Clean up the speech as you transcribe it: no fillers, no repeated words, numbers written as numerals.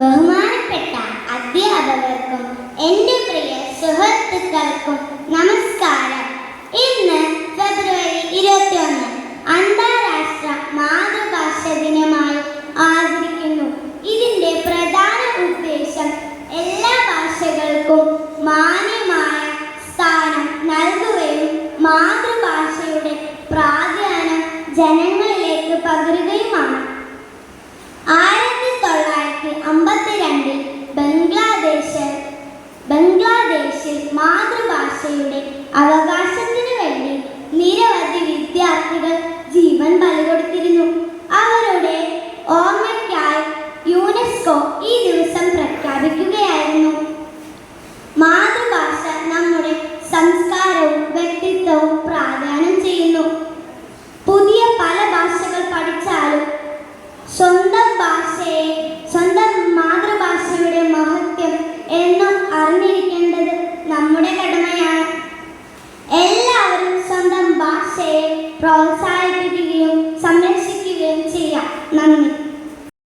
ബഹുമാനപ്പെട്ട അധ്യാപകർക്കും എൻ്റെ പ്രിയ സുഹൃത്തുക്കൾക്കും നമസ്കാരം. ഇന്ന് ഫെബ്രുവരി 21 അന്താരാഷ്ട്ര മാതൃഭാഷ ദിനമായി ആചരിക്കുന്നു. ഇതിൻ്റെ പ്രധാന ഉദ്ദേശം എല്ലാ ഭാഷകൾക്കും മാന്യമായ സ്ഥാനം നൽകുകയും മാതൃഭാഷയുടെ പ്രാധാന്യം ജനങ്ങളിലേക്ക് പകരുകയുമാണ്. 1952 ബംഗ്ലാദേശിൽ മാതൃഭാഷയുടെ അവകാശത്തിനു വേണ്ടി നിരവധി വിദ്യാർത്ഥികൾ ജീവൻ ബലികൊടുത്തിരുന്നു. അവരുടെ ഓർമ്മയ്ക്കായി യുനെസ്കോ ഈ ദിവസം പ്രഖ്യാപിക്കുകയായിരുന്നു. മാതൃഭാഷ നമ്മുടെ സംസ്കാരവും വ്യക്തിത്വവും പ്രാധാന്യം ചെയ്യുന്നു. പുതിയ പല ഭാഷകൾ പഠിച്ചാലും സ്വന്തം മാതൃഭാഷയുടെ മഹത്വം എന്നും അറിഞ്ഞിരിക്കേണ്ടത് നമ്മുടെ കടമയാണ്. എല്ലാവരും സ്വന്തം ഭാഷയെ പ്രോത്സാഹിപ്പിക്കുകയും സംരക്ഷിക്കുകയും ചെയ്യാം. നന്ദി.